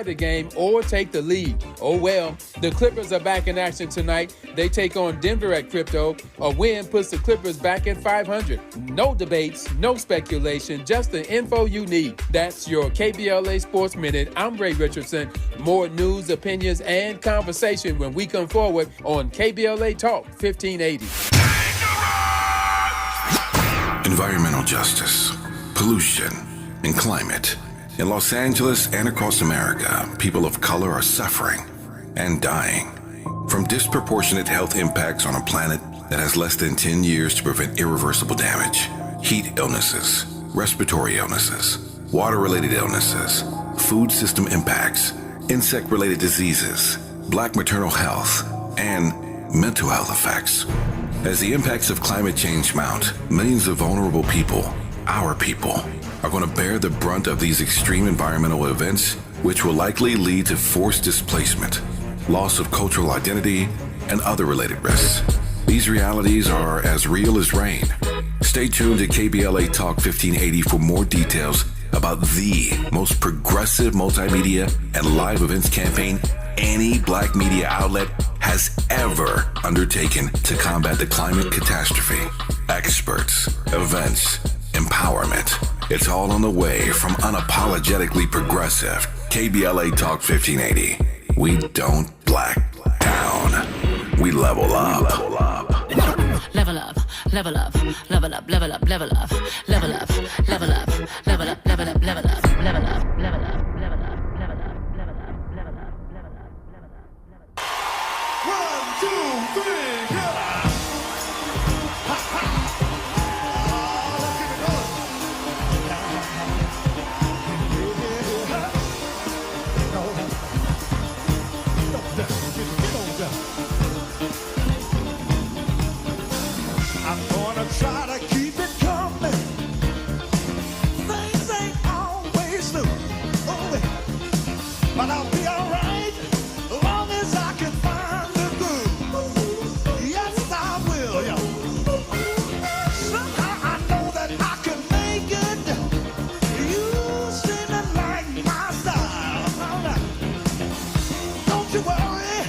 the game or take the lead. Oh well, the Clippers are back in action tonight. They take on Denver at Crypto. A win puts the Clippers back at 500. No debates, no speculation, just the info you need. That's your KBLA Sports Minute. I'm Ray Richardson. More news, opinions, and conversation when we come forward on KBLA Talk 1580. Environmental justice, pollution, and climate. In Los Angeles and across America, people of color are suffering and dying from disproportionate health impacts on a planet that has less than 10 years to prevent irreversible damage. Heat illnesses, respiratory illnesses, water-related illnesses, food system impacts, insect-related diseases, black maternal health, and mental health effects. As the impacts of climate change mount, millions of vulnerable people, our people, are going to bear the brunt of these extreme environmental events, which will likely lead to forced displacement, loss of cultural identity, and other related risks. These realities are as real as rain. Stay tuned to KBLA Talk 1580 for more details about the most progressive multimedia and live events campaign any black media outlet has ever undertaken to combat the climate catastrophe. Experts, events, empowerment. It's all on the way from unapologetically progressive KBLA Talk 1580. We don't black down. We level up. Level up, level up, level up, level up, level up, level up, level up, level up, level up, level up, level up, level up, level up, level up, level up, level up, level up. 1, 2, 3, go! Ha ha! I'm gonna try to keep it coming. Things ain't always new, but I'll be alright as long as I can find the groove. Yes, I will. Yeah. Somehow I know that I can make it. You seem to like my style. Don't you worry,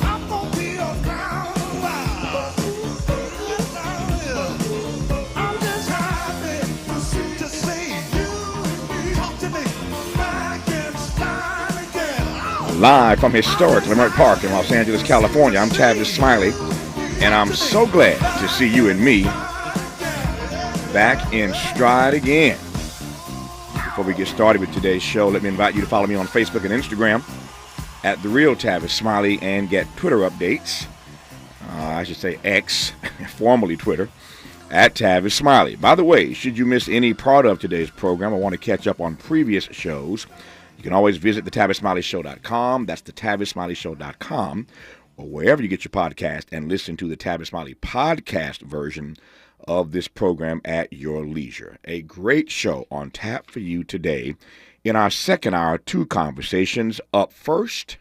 I'm gonna be around a while. I'm just happy to see you talk to me back in style again. Live from historic Leimert Park in Los Angeles, California, I'm Tavis Smiley, and I'm so glad to see you and me back in stride again. Before we get started with today's show, let me invite you to follow me on Facebook and Instagram at The Real Tavis Smiley and get Twitter updates. I should say X, formerly Twitter, at Tavis Smiley. By the way, should you miss any part of today's program or want to catch up on previous shows, you can always visit thetavisSmileyShow.com. That's thetavisSmileyShow.com, or wherever you get your podcast, and listen to the Tavis Smiley podcast version of this program at your leisure. A great show on tap for you today. In our second hour, 2 conversations. Up first,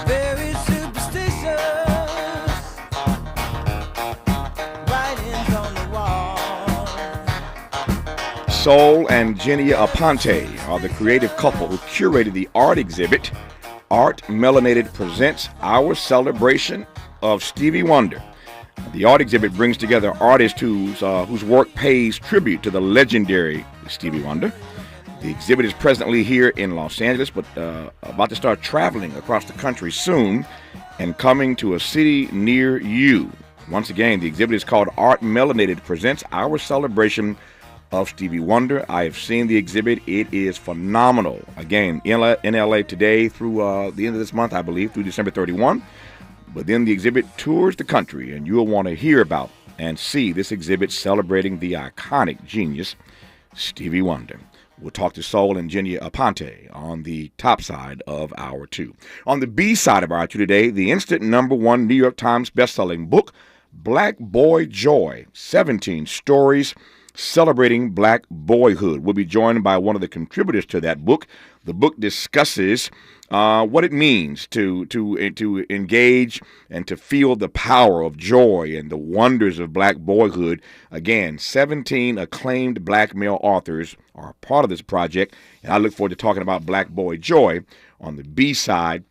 Very superstitious writings on the wall. Sol and Genia Aponte are the creative couple who curated the art exhibit, Art Melanated Presents Our Celebration of Stevie Wonder. The art exhibit brings together artists whose work pays tribute to the legendary Stevie Wonder. The exhibit is presently here in Los Angeles, but about to start traveling across the country soon and coming to a city near you. Once again, the exhibit is called Art Melanated Presents Our Celebration of Stevie Wonder. I have seen the exhibit. It is phenomenal. Again, in LA today through the end of this month, I believe, through December 31. But then the exhibit tours the country, and you'll want to hear about and see this exhibit celebrating the iconic genius, Stevie Wonder. We'll talk to Soul and Genia Aponte on the top side of hour 2. On the B side of hour 2 today, the instant #1 New York Times bestselling book, Black Boy Joy, 17 stories celebrating black boyhood. We'll be joined by one of the contributors to that book. The book discusses what it means to engage and to feel the power of joy and the wonders of black boyhood. Again, 17 acclaimed black male authors are a part of this project, and I look forward to talking about Black Boy Joy on the B side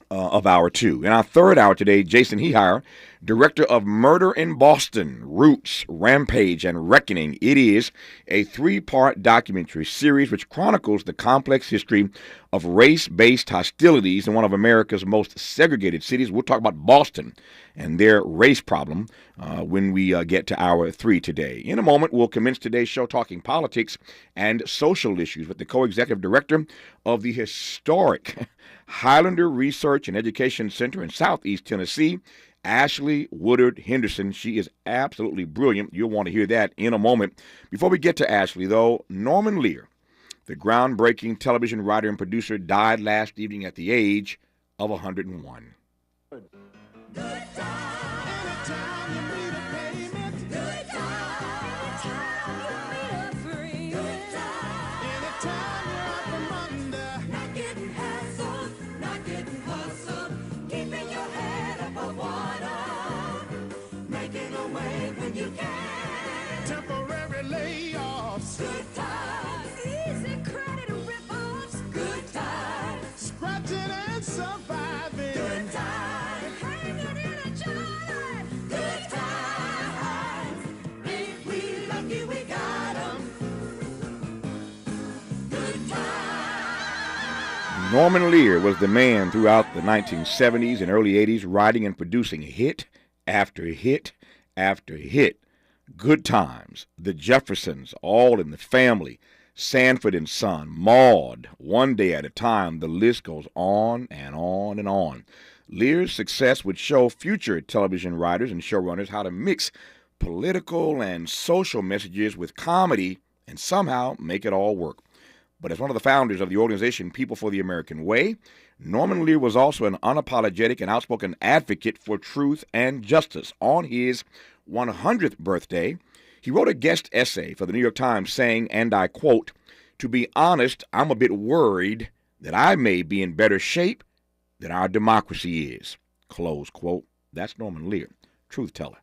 of hour 2. In our third hour today, Jason Hehire, director of Murder in Boston, Roots, Rampage, and Reckoning. It is a 3-part documentary series which chronicles the complex history of race-based hostilities in one of America's most segregated cities. We'll talk about Boston and their race problem when we get to hour 3 today. In a moment, we'll commence today's show talking politics and social issues with the co-executive director of the historic Highlander Research and Education Center in Southeast Tennessee, Ashley Woodard Henderson. She is absolutely brilliant. You'll want to hear that in a moment. Before we get to Ashley, though, Norman Lear, the groundbreaking television writer and producer, died last evening at the age of 101. Temporary layoffs. Good times. Easy credit rip-offs. Good times. Scratching and surviving. Good times. Hanging in a jar. Good times. Ain't we lucky we got 'em? Good times. Norman Lear was the man throughout the 1970s and early 80s, writing and producing hit after hit after hit. Good Times, The Jeffersons, All in the Family, Sanford and Son, Maude, One Day at a Time. The list goes on and on and on. Lear's success would show future television writers and showrunners how to mix political and social messages with comedy and somehow make it all work. But as one of the founders of the organization People for the American Way, Norman Lear was also an unapologetic and outspoken advocate for truth and justice. On his 100th birthday, he wrote a guest essay for the New York Times saying, and I quote, "To be honest, I'm a bit worried that I may be in better shape than our democracy is." Close quote. That's Norman Lear, truth teller.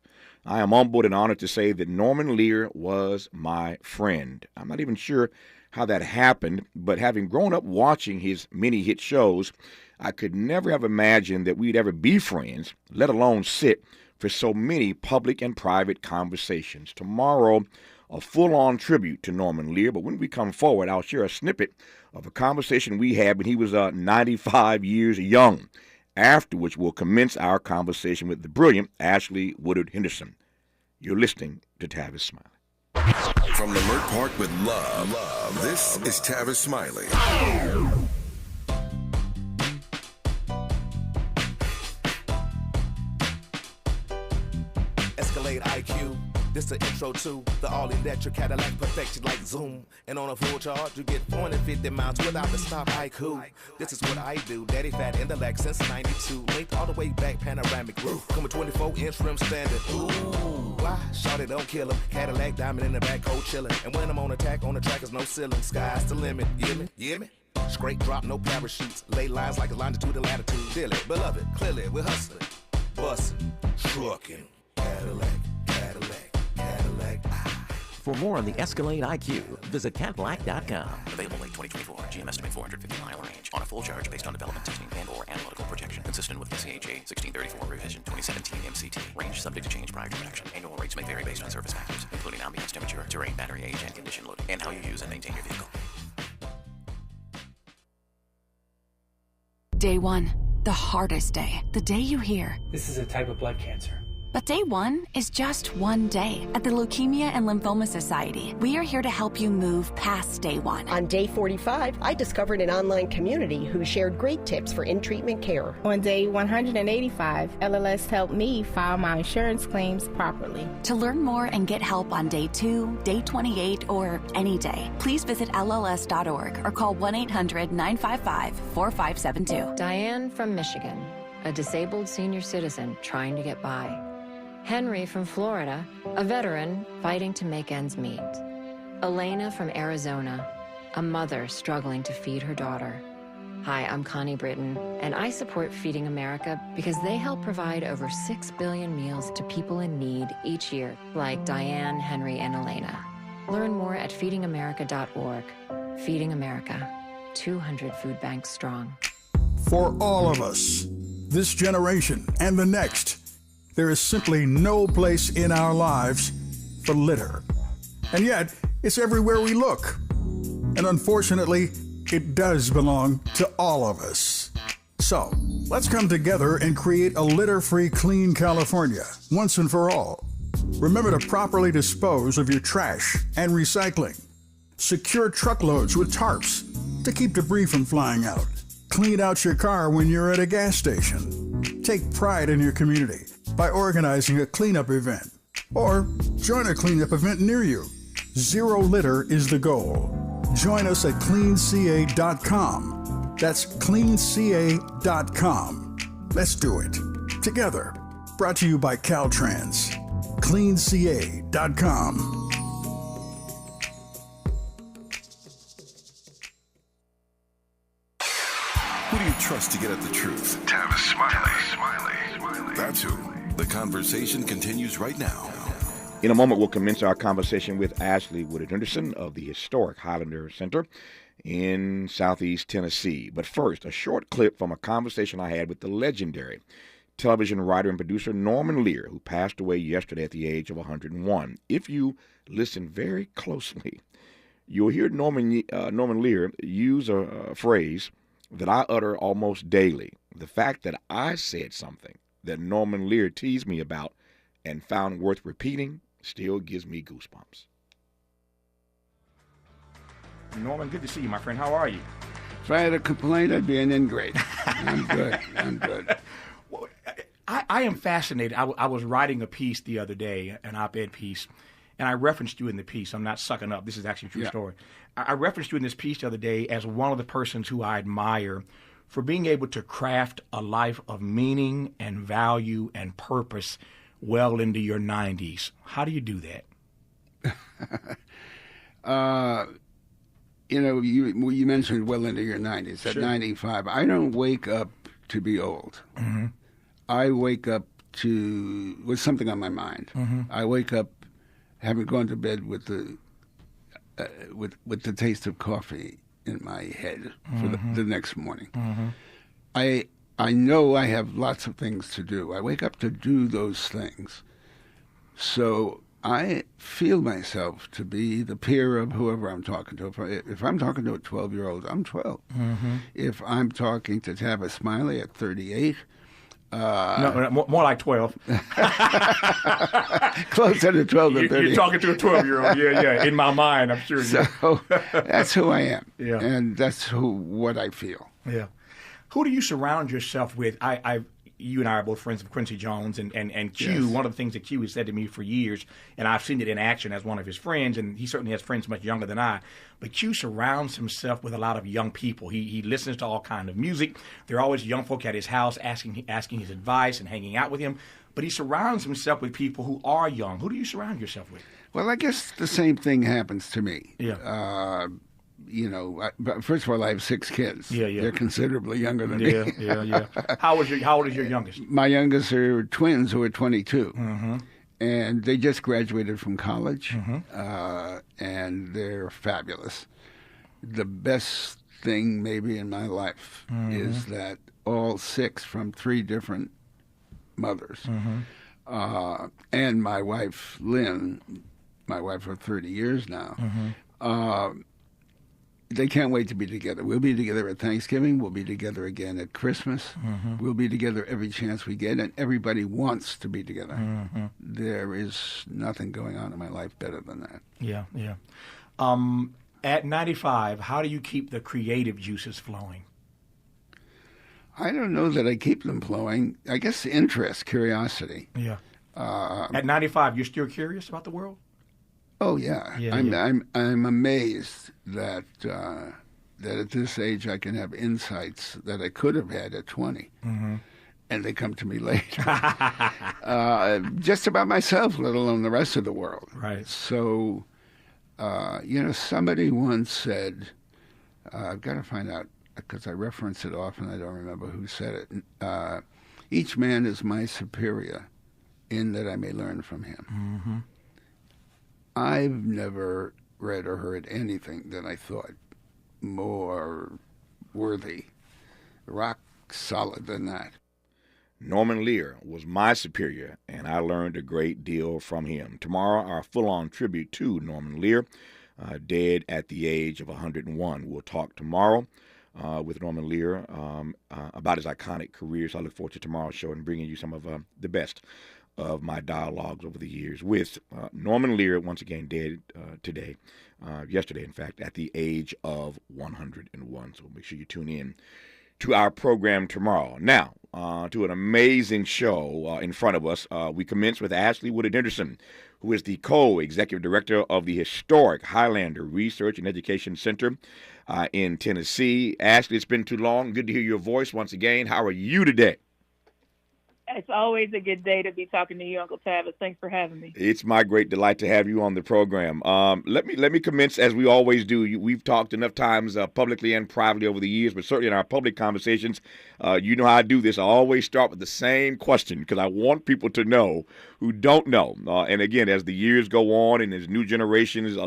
I am humbled and honored to say that Norman Lear was my friend. I'm not even sure how that happened, but having grown up watching his many hit shows, I could never have imagined that we'd ever be friends, let alone sit for so many public and private conversations. Tomorrow, a full-on tribute to Norman Lear, but when we come forward, I'll share a snippet of a conversation we had when he was 95 years young, after which we'll commence our conversation with the brilliant Ashley Woodard Henderson. You're listening to Tavis Smiley. From Leimert Park with love, this is Tavis Smiley. Escalade IQ, this the intro to the all-electric Cadillac perfected like Zoom. And on a full charge, you get 450 miles without the stop. Haiku, this is what I do. Daddy fat intellect since 92. Linked all the way back, panoramic roof. Come with 24-inch rim standard. Ooh, why? Shawty don't kill him. Cadillac diamond in the back, cold chillin'. And when I'm on attack, on the track is no ceiling. Sky's the limit, you hear me? You hear me? Straight drop, no parachutes. Lay lines like a longitude and latitude. Dearly, beloved, clearly, we're hustling. Bustin', truckin'. Cadillac, Cadillac, Cadillac. For more on the Escalade IQ, visit catblack.com. Available late 2024. GM estimate 450-mile range on a full charge based on development testing and/or analytical projection consistent with NCHA 1634 revision 2017 MCT. Range subject to change prior to production. Annual rates may vary based on service factors, including ambience temperature, terrain, battery age, and condition loading, and how you use and maintain your vehicle. Day 1, the hardest day. The day you hear, This is a type of blood cancer. But day one is just one day. At the Leukemia and Lymphoma Society, we are here to help you move past day one. On day 45, I discovered an online community who shared great tips for in-treatment care. On day 185, LLS helped me file my insurance claims properly. To learn more and get help on day 2, day 28, or any day, please visit LLS.org or call 1-800-955-4572. Diane from Michigan, a disabled senior citizen trying to get by. Henry from Florida, a veteran fighting to make ends meet. Elena from Arizona, a mother struggling to feed her daughter. Hi, I'm Connie Britton, and I support Feeding America because they help provide over 6 billion meals to people in need each year, like Diane, Henry, and Elena. Learn more at feedingamerica.org. Feeding America, 200 food banks strong. For all of us, this generation and the next, there is simply no place in our lives for litter. And yet, it's everywhere we look. And unfortunately, it does belong to all of us. So, let's come together and create a litter-free, clean California, once and for all. Remember to properly dispose of your trash and recycling. Secure truckloads with tarps to keep debris from flying out. Clean out your car when you're at a gas station. Take pride in your community by organizing a cleanup event. Or join a cleanup event near you. Zero litter is the goal. Join us at cleanca.com. That's cleanca.com. Let's do it together. Brought to you by Caltrans. cleanca.com. Who do you trust to get at the truth? Tavis Smiley. That's who. The conversation continues right now. In a moment, we'll commence our conversation with Ashley Woodard Henderson of the historic Highlander Center in Southeast Tennessee. But first, a short clip from a conversation I had with the legendary television writer and producer Norman Lear, who passed away yesterday at the age of 101. If you listen very closely, you'll hear Norman Lear use a phrase that I utter almost daily. The fact that I said something that Norman Lear teased me about and found worth repeating still gives me goosebumps. Norman, good to see you, my friend. How are you? If I had a complaint, I'd be an ingrate. I'm good. Well, I am fascinated. I was writing a piece the other day, an op-ed piece, and I referenced you in the piece. I'm not sucking up. This is actually a true story. I referenced you in this piece the other day as one of the persons who I admire for being able to craft a life of meaning and value and purpose well into your 90s. How do you do that? You mentioned well into your 90s. At 95, I don't wake up to be old. Mm-hmm. I wake up with something on my mind. Mm-hmm. I wake up having gone to bed with the taste of coffee in my head for the next morning. Mm-hmm. I know I have lots of things to do. I wake up to do those things. So I feel myself to be the peer of whoever I'm talking to. If I'm talking to a 12-year-old, I'm 12. Mm-hmm. If I'm talking to Tavis Smiley at 38... no, more like 12. Closer to 12 than 30. You're talking to a 12-year-old, yeah. In my mind, I'm sure. So that's who I am, yeah. And that's what I feel. Yeah. Who do you surround yourself with? You and I are both friends of Quincy Jones and Q. Yes. One of the things that Q has said to me for years, and I've seen it in action as one of his friends, and he certainly has friends much younger than I, but Q surrounds himself with a lot of young people. He listens to all kind of music. There are always young folk at his house asking his advice and hanging out with him, but he surrounds himself with people who are young. Who do you surround yourself with? Well, I guess the same thing happens to me. Yeah. First of all, I have 6 kids. Yeah. They're considerably younger than me. Yeah. How old is your youngest? My youngest are twins who are 22. Mm-hmm. And they just graduated from college, Mm-hmm. and they're fabulous. The best thing maybe in my life is that all 6 from 3 different mothers, and my wife, Lynn, my wife for 30 years now, they can't wait to be together. We'll be together at Thanksgiving. We'll be together again at Christmas. We'll be together every chance we get, and everybody wants to be together. There is nothing going on in my life better than that. Yeah. At 95, how do you keep the creative juices flowing? I don't know that I keep them flowing. I guess interest, curiosity. Yeah. At 95, you're still curious about the world? Oh yeah. I'm amazed that at this age I can have insights that I could have had at 20, and they come to me later. Just about myself, let alone the rest of the world. Right. So, somebody once said, I've got to find out because I reference it often. I don't remember who said it. Each man is my superior, in that I may learn from him. I've never read or heard anything that I thought more worthy, rock solid than that. Norman Lear was my superior, and I learned a great deal from him. Tomorrow, our full-on tribute to Norman Lear, dead at the age of 101. We'll talk tomorrow with Norman Lear about his iconic career. So I look forward to tomorrow's show and bringing you some of the best of my dialogues over the years with Norman Lear, once again dead yesterday, in fact, at the age of 101. So make sure you tune in to our program tomorrow. Now, to an amazing show in front of us. We commence with Ashley Woodard Henderson, who is the co-executive director of the historic Highlander Research and Education Center in Tennessee. Ashley, it's been too long. Good to hear your voice once again. How are you today? It's always a good day to be talking to you, Uncle Tavis. Thanks for having me. It's my great delight to have you on the program. Let me commence as we always do. We've talked enough times publicly and privately over the years, but certainly in our public conversations, you know how I do this. I always start with the same question because I want people to know who don't know. And again, as the years go on and as new generations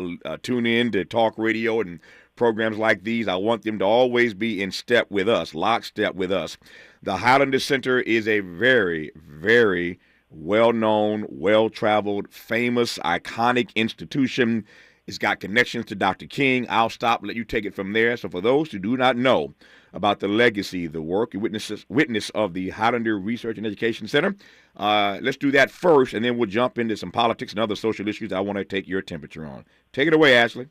tune in to talk radio and programs like these, I want them to always be in step with us, lockstep with us. The Highlander Center is a very, very well-known, well-traveled, famous, iconic institution. It's got connections to Dr. King. I'll stop and let you take it from there. So for those who do not know about the legacy, the work, and witness of the Highlander Research and Education Center, let's do that first, and then we'll jump into some politics and other social issues I want to take your temperature on. Take it away, Ashley.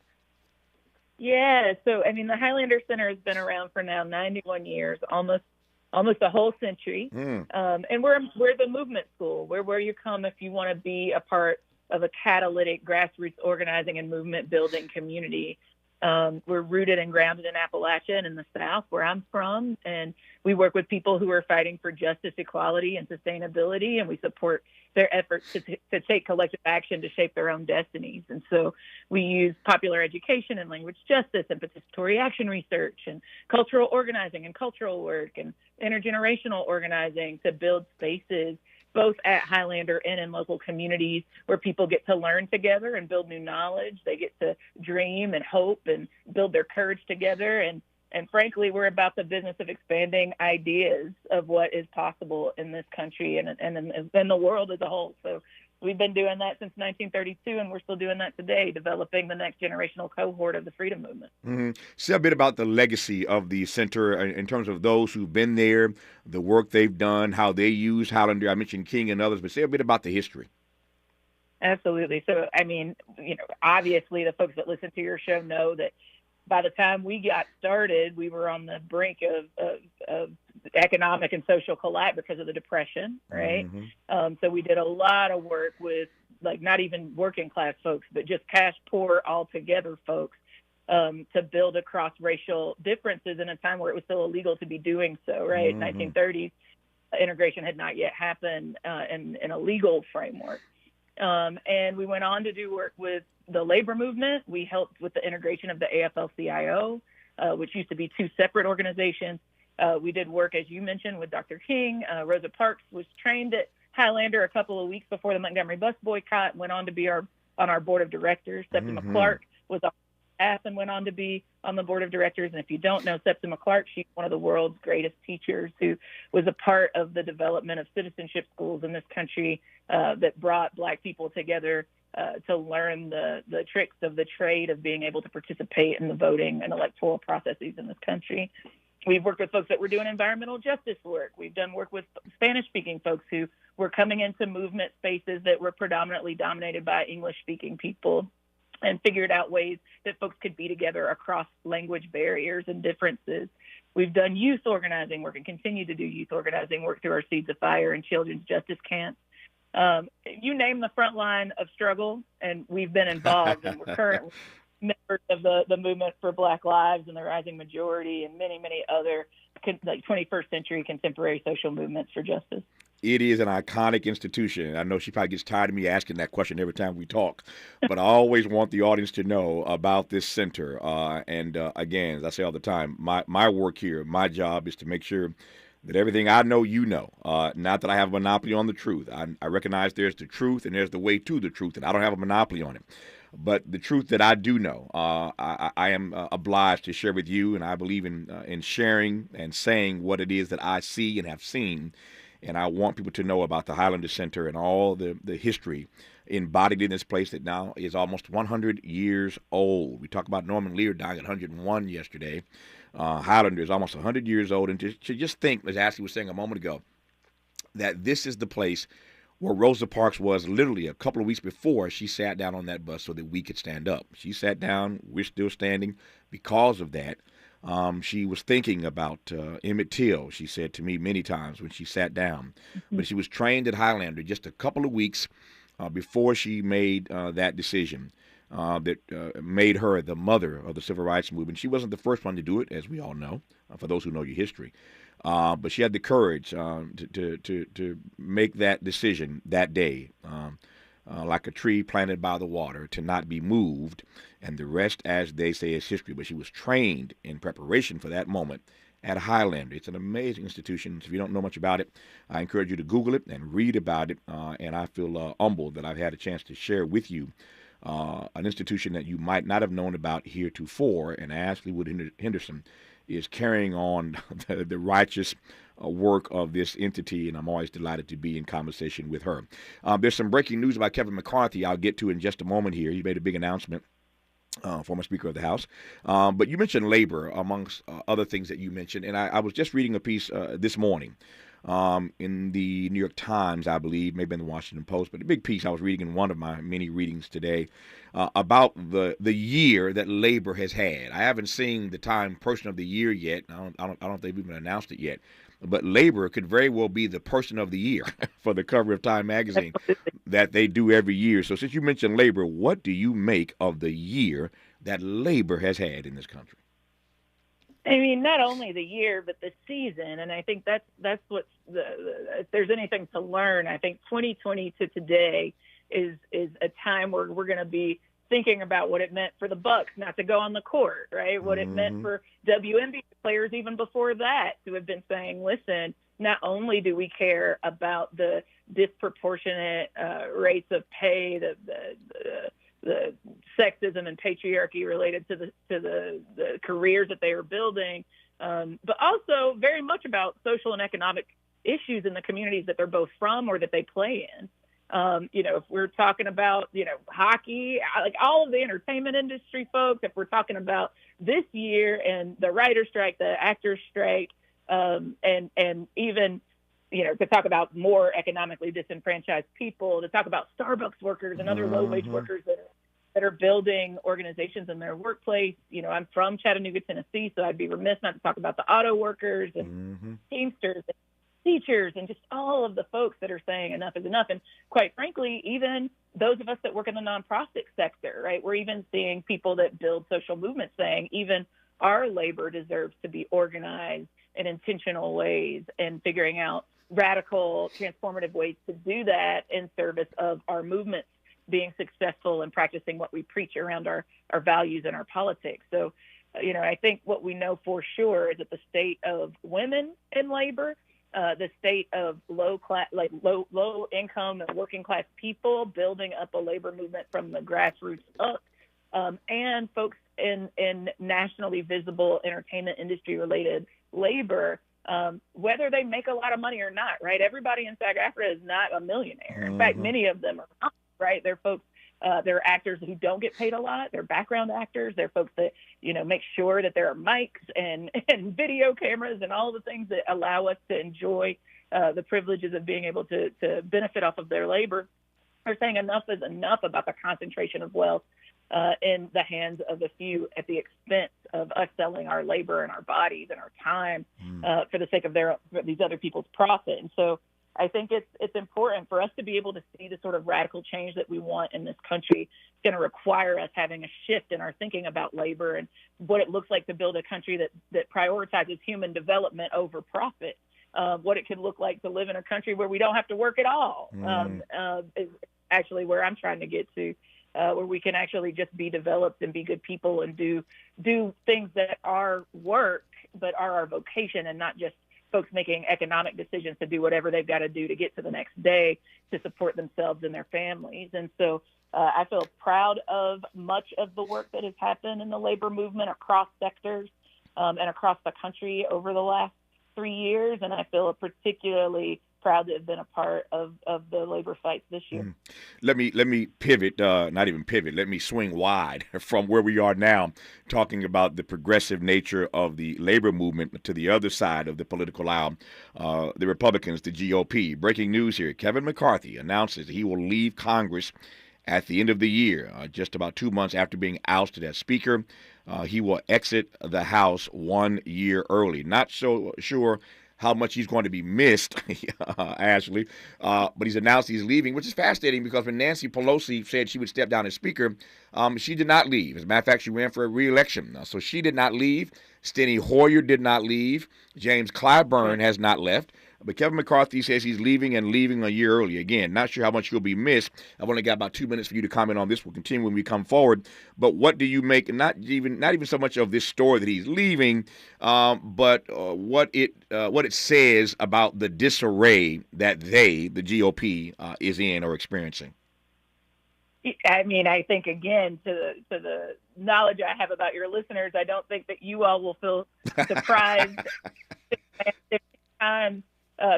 Yeah, so the Highlander Center has been around for now 91 years, almost a whole century. And we're the movement school. We're where you come if you want to be a part of a catalytic grassroots organizing and movement building community. We're rooted and grounded in Appalachia and in the South, where I'm from, and we work with people who are fighting for justice, equality, and sustainability, and we support their efforts to take collective action to shape their own destinies. And so we use popular education and language justice and participatory action research and cultural organizing and cultural work and intergenerational organizing to build spaces both at Highlander and in local communities where people get to learn together and build new knowledge. They get to dream and hope and build their courage together. And frankly, we're about the business of expanding ideas of what is possible in this country and in the world as a whole. So we've been doing that since 1932, and we're still doing that today, developing the next generational cohort of the freedom movement. Say a bit about the legacy of the center in terms of those who've been there, the work they've done, how they use Highlander. I mentioned King and others, but say a bit about the history. Absolutely. So, obviously the folks that listen to your show know that by the time we got started, we were on the brink of economic and social collapse because of the Depression, right? So we did a lot of work with not even working class folks, but just cash poor altogether folks to build across racial differences in a time where it was still illegal to be doing so, right? 1930s, integration had not yet happened in a legal framework. And we went on to do work with the labor movement. We helped with the integration of the AFL-CIO, which used to be two separate organizations. We did work, as you mentioned, with Dr. King. Rosa Parks was trained at Highlander a couple of weeks before the Montgomery bus boycott, went on to be on our board of directors. Septima Clark was on staff and went on to be on the board of directors. And if you don't know Septima Clark, she's one of the world's greatest teachers who was a part of the development of citizenship schools in this country that brought Black people together to learn the tricks of the trade of being able to participate in the voting and electoral processes in this country. We've worked with folks that were doing environmental justice work. We've done work with Spanish-speaking folks who were coming into movement spaces that were predominantly dominated by English-speaking people, and figured out ways that folks could be together across language barriers and differences. We've done youth organizing work and continue to do youth organizing work through our Seeds of Fire and Children's Justice Camps. You name the front line of struggle, and we've been involved, and we're currently members of the movement for Black Lives and the Rising Majority and many, many other like 21st century contemporary social movements for justice. It is an iconic institution. I know she probably gets tired of me asking that question every time we talk, but I always want the audience to know about this center. Again, as I say all the time, my work here, my job is to make sure that everything I know, you know. Not that I have a monopoly on the truth. I recognize there's the truth and there's the way to the truth, and I don't have a monopoly on it. But the truth that I do know, I am obliged to share with you, and I believe in sharing and saying what it is that I see and have seen. And I want people to know about the Highlander Center and all the history embodied in this place that now is almost 100 years old. We talk about Norman Lear dying at 101 yesterday. Highlander is almost 100 years old. And to just think, as Ashley was saying a moment ago, that this is the place where Rosa Parks was literally a couple of weeks before she sat down on that bus so that we could stand up. She sat down. We're still standing because of that. She was thinking about Emmett Till, she said to me many times when she sat down. But she was trained at Highlander just a couple of weeks before she made that decision that made her the mother of the civil rights movement. She wasn't the first one to do it, as we all know, for those who know your history. But she had the courage to make that decision that day, like a tree planted by the water, to not be moved. And the rest, as they say, is history. But she was trained in preparation for that moment at Highlander. It's an amazing institution. If you don't know much about it, I encourage you to Google it and read about it. And I feel humbled that I've had a chance to share with you an institution that you might not have known about heretofore. And Ashley Wood Henderson is carrying on the righteous work of this entity, and I'm always delighted to be in conversation with her. There's some breaking news about Kevin McCarthy I'll get to in just a moment here. He made a big announcement, former Speaker of the House. But you mentioned labor, amongst other things that you mentioned, and I was just reading a piece this morning in the New York Times, I believe, maybe in the Washington Post, but a big piece I was reading in one of my many readings today about the year that labor has had. I haven't seen the Time Person of the Year yet. I don't know if they've even announced it yet. But labor could very well be the person of the year for the cover of Time magazine that they do every year. So since you mentioned labor, what do you make of the year that labor has had in this country? I mean, not only the year, but the season. And I think that's what's if there's anything to learn, I think 2020 to today is a time where we're going to be thinking about what it meant for the Bucks not to go on the court, right? What it meant for WNBA players even before that to have been saying, listen, not only do we care about the disproportionate rates of pay, the sexism and patriarchy related to the careers that they are building, but also very much about social and economic issues in the communities that they're both from or that they play in. If we're talking about, hockey, like all of the entertainment industry folks, if we're talking about this year and the writer's strike, the actor's strike, and even, to talk about more economically disenfranchised people, to talk about Starbucks workers and other low-wage workers that are building organizations in their workplace. I'm from Chattanooga, Tennessee, so I'd be remiss not to talk about the auto workers and Teamsters and teachers and just all of the folks that are saying enough is enough. And quite frankly, even those of us that work in the nonprofit sector, right, we're even seeing people that build social movements saying even our labor deserves to be organized in intentional ways and figuring out radical, transformative ways to do that in service of our movements being successful and practicing what we preach around our values and our politics. So, I think what we know for sure is that the state of women in labor, the state of low income and working class people building up a labor movement from the grassroots up, and folks in nationally visible entertainment industry related labor, whether they make a lot of money or not, right? Everybody in SAG-AFTRA is not a millionaire. In fact, many of them are not, right? They're folks There are actors who don't get paid a lot. They're background actors. They're folks that, make sure that there are mics and video cameras and all the things that allow us to enjoy the privileges of being able to benefit off of their labor. Are saying enough is enough about the concentration of wealth in the hands of a few at the expense of us selling our labor and our bodies and our time for the sake of these other people's profit. And so I think it's important for us to be able to see the sort of radical change that we want in this country. It's going to require us having a shift in our thinking about labor and what it looks like to build a country that prioritizes human development over profit. What it could look like to live in a country where we don't have to work at all is actually where I'm trying to get to, where we can actually just be developed and be good people and do things that are work but are our vocation, and not just folks making economic decisions to do whatever they've got to do to get to the next day to support themselves and their families. And so I feel proud of much of the work that has happened in the labor movement across sectors and across the country over the last 3 years. And I feel particularly proud to have been a part of the labor fights this year. Let me pivot, not even pivot, let me swing wide from where we are now, talking about the progressive nature of the labor movement to the other side of the political aisle, the Republicans, the GOP. Breaking news here, Kevin McCarthy announces that he will leave Congress at the end of the year, just about 2 months after being ousted as Speaker. He will exit the House 1 year early. Not so sure how much he's going to be missed, Ashley. But he's announced he's leaving, which is fascinating because when Nancy Pelosi said she would step down as Speaker, she did not leave. As a matter of fact, she ran for a re-election. So she did not leave. Steny Hoyer did not leave. James Clyburn has not left. But Kevin McCarthy says he's leaving and leaving a year early. Again, not sure how much he'll be missed. I've only got about 2 minutes for you to comment on this. We'll continue when we come forward. But what do you make, not even so much of this story that he's leaving, but what it says about the disarray that the GOP, is in or experiencing? I mean, I think, again, to the knowledge I have about your listeners, I don't think that you all will feel surprised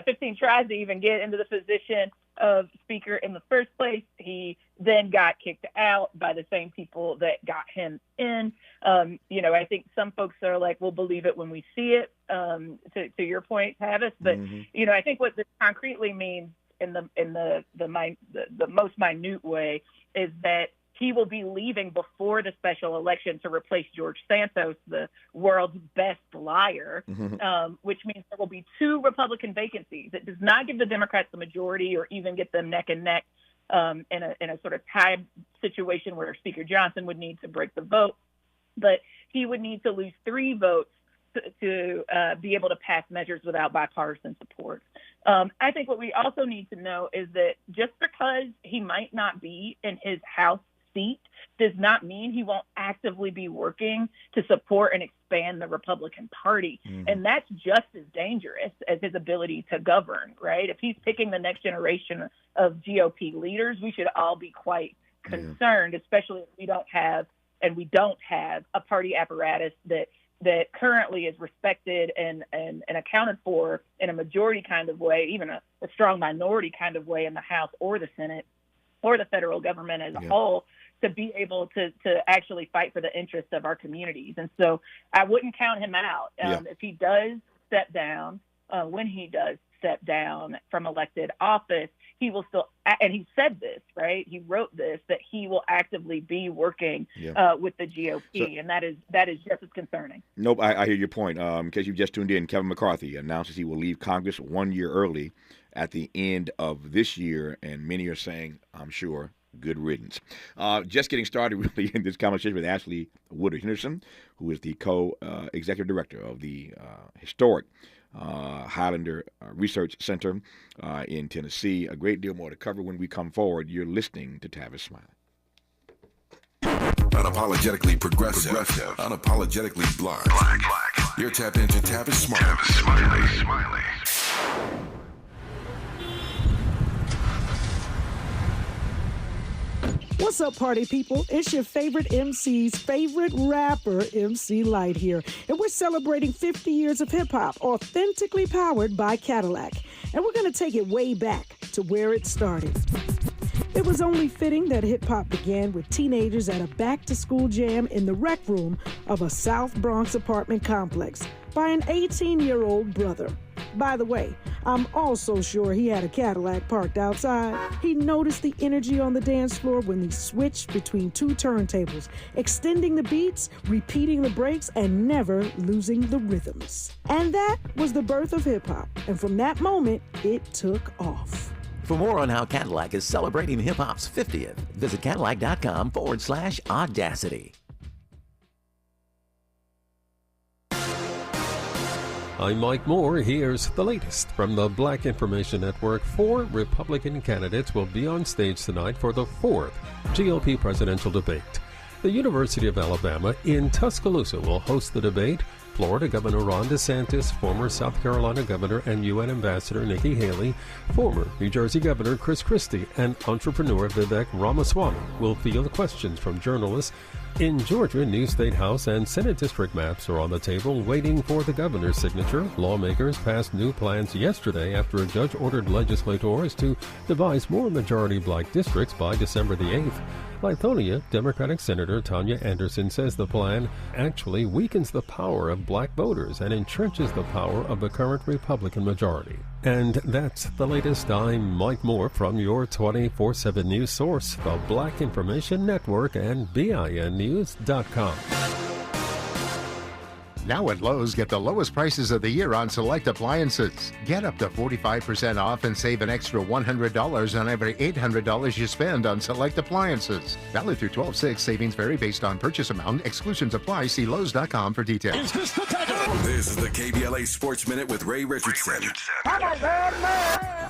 15 tries to even get into the position of Speaker in the first place. He then got kicked out by the same people that got him in. I think some folks are like, we'll believe it when we see it, to your point, Tavis. But, I think what this concretely means in the most minute way is that he will be leaving before the special election to replace George Santos, the world's best liar, which means there will be 2 Republican vacancies. It does not give the Democrats the majority or even get them neck and neck in a sort of tied situation where Speaker Johnson would need to break the vote. But he would need to lose 3 votes to be able to pass measures without bipartisan support. I think what we also need to know is that just because he might not be in his House seat does not mean he won't actively be working to support and expand the Republican Party. And that's just as dangerous as his ability to govern, right? If he's picking the next generation of GOP leaders, we should all be quite concerned, especially if we don't have a party apparatus that currently is respected and accounted for in a majority kind of way, even a strong minority kind of way in the House or the Senate or the federal government as a whole, to be able to actually fight for the interests of our communities. And so I wouldn't count him out. If he does step down, when he does step down from elected office, he will still, and he said this, right? He wrote this, that he will actively be working with the GOP, and that is just as concerning. Nope, I hear your point. In case you've just tuned in, Kevin McCarthy announces he will leave Congress 1 year early at the end of this year, and many are saying, I'm sure, good riddance. Just getting started really in this conversation with Ashley Woodard Henderson, who is the co-executive director of the historic Highlander Research Center in Tennessee. A great deal more to cover when we come forward. You're listening to Tavis Smiley. Unapologetically progressive. Unapologetically black. You're tapped into Tavis Smiley. What's up, party people? It's your favorite MC's favorite rapper, MC Light here. And we're celebrating 50 years of hip-hop, authentically powered by Cadillac. And we're going to take it way back to where it started. It was only fitting that hip-hop began with teenagers at a back-to-school jam in the rec room of a South Bronx apartment complex by an 18-year-old brother. By the way, I'm also sure he had a Cadillac parked outside. He noticed the energy on the dance floor when he switched between two turntables, extending the beats, repeating the breaks, and never losing the rhythms. And that was the birth of hip-hop. And from that moment, it took off. For more on how Cadillac is celebrating hip-hop's 50th, visit Cadillac.com/audacity. I'm Mike Moore. Here's the latest from the Black Information Network. 4 Republican candidates will be on stage tonight for the 4th GOP presidential debate. The University of Alabama in Tuscaloosa will host the debate. Florida Governor Ron DeSantis, former South Carolina Governor and UN Ambassador Nikki Haley, former New Jersey Governor Chris Christie, and entrepreneur Vivek Ramaswamy will field questions from journalists. In Georgia, new state house and Senate district maps are on the table waiting for the governor's signature. Lawmakers passed new plans yesterday after a judge ordered legislators to devise more majority black districts by December the 8th. Lithonia Democratic Senator Tanya Anderson says the plan actually weakens the power of black voters and entrenches the power of the current Republican majority. And that's the latest. I'm Mike Moore from your 24/7 news source, the Black Information Network and BINnews.com. Now at Lowe's, get the lowest prices of the year on select appliances. Get up to 45% off and save an extra $100 on every $800 you spend on select appliances. Valid through 12/6. Savings vary based on purchase amount. Exclusions apply. See Lowe's.com for details. This is the KBLA Sports Minute with Ray Richardson.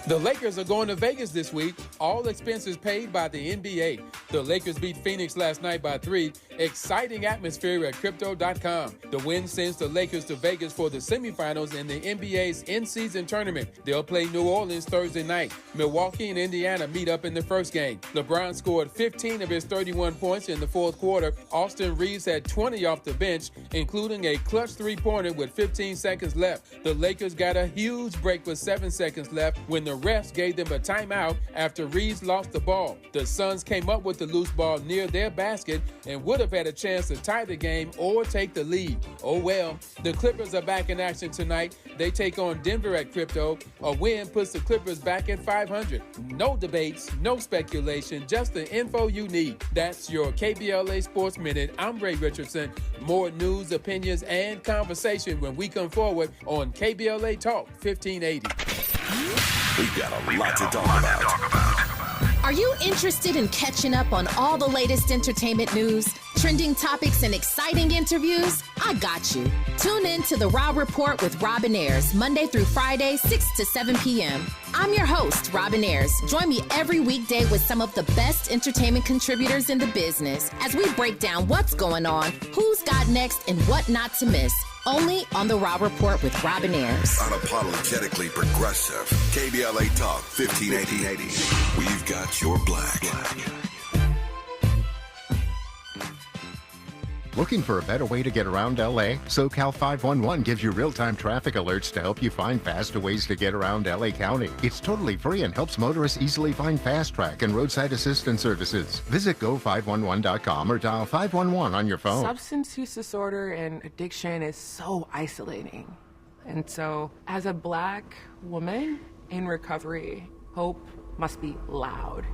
The Lakers are going to Vegas this week. All expenses paid by the NBA. The Lakers beat Phoenix last night by 3. Exciting atmosphere at Crypto.com. The win sends the Lakers to Vegas for the semifinals in the NBA's in-season tournament. They'll play New Orleans Thursday night. Milwaukee and Indiana meet up in the first game. LeBron scored 15 of his 31 points in the fourth quarter. Austin Reeves had 20 off the bench, including a clutch three-pointer with 15 seconds left. The Lakers got a huge break with 7 seconds left when the refs gave them a timeout after Reeves lost the ball. The Suns came up with the loose ball near their basket and would have had a chance to tie the game or take the lead. Oh well, the Clippers are back in action tonight. They take on Denver at Crypto. A win puts the Clippers back at 500. No debates, no speculation, just the info you need. That's your KBLA Sports Minute. I'm Ray Richardson. More news, opinions, and conversation when we come forward on KBLA Talk 1580. We've got a lot to talk about. Are you interested in catching up on all the latest entertainment news, trending topics, and exciting interviews? I got you. Tune in to The Raw Report with Robin Ayers, Monday through Friday, 6 to 7 p.m. I'm your host, Robin Ayers. Join me every weekday with some of the best entertainment contributors in the business as we break down what's going on, who's got next, and what not to miss. Only on The Raw Report with Robin Ayers. Unapologetically progressive. KBLA Talk 1580. We've got your black. Looking for a better way to get around LA? SoCal 511 gives you real-time traffic alerts to help you find faster ways to get around LA County. It's totally free and helps motorists easily find fast track and roadside assistance services. Visit go511.com or dial 511 on your phone. Substance use disorder and addiction is so isolating. And so, as a black woman in recovery, hope must be loud.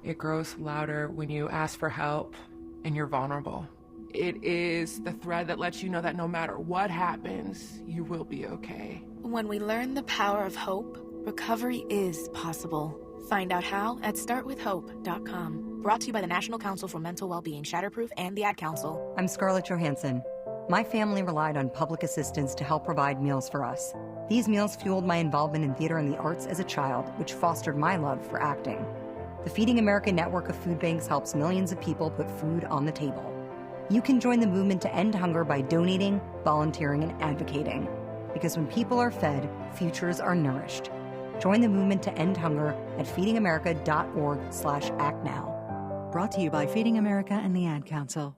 It grows louder when you ask for help and you're vulnerable. It is the thread that lets you know that no matter what happens, you will be okay. When we learn the power of hope, recovery is possible. Find out how at startwithhope.com. Brought to you by the National Council for Mental Wellbeing, Shatterproof, and the Ad Council. I'm Scarlett Johansson. My family relied on public assistance to help provide meals for us. These meals fueled my involvement in theater and the arts as a child, which fostered my love for acting. The Feeding America network of food banks helps millions of people put food on the table. You can join the movement to end hunger by donating, volunteering, and advocating. Because when people are fed, futures are nourished. Join the movement to end hunger at feedingamerica.org/actnow. Brought to you by Feeding America and the Ad Council.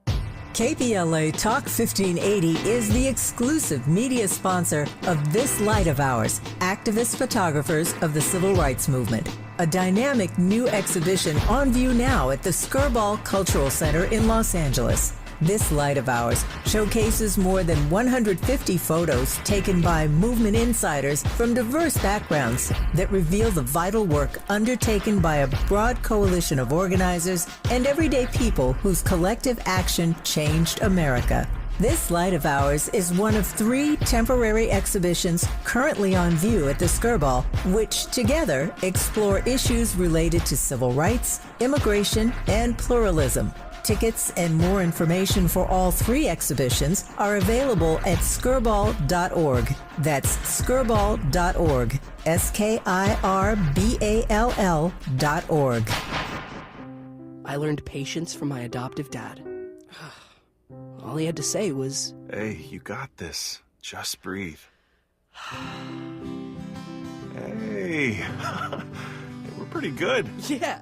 KBLA Talk 1580 is the exclusive media sponsor of This Light of Ours, activist photographers of the Civil Rights Movement. A dynamic new exhibition on view now at the Skirball Cultural Center in Los Angeles. This Light of Ours showcases more than 150 photos taken by movement insiders from diverse backgrounds that reveal the vital work undertaken by a broad coalition of organizers and everyday people whose collective action changed America. This Light of Ours is one of 3 temporary exhibitions currently on view at the Skirball, which together explore issues related to civil rights, immigration, and pluralism. Tickets and more information for all 3 exhibitions are available at skirball.org. That's skirball.org. SKIRBALL.org. I learned patience from my adoptive dad. All he had to say was, "Hey, you got this. Just breathe." Hey, we're pretty good. Yeah.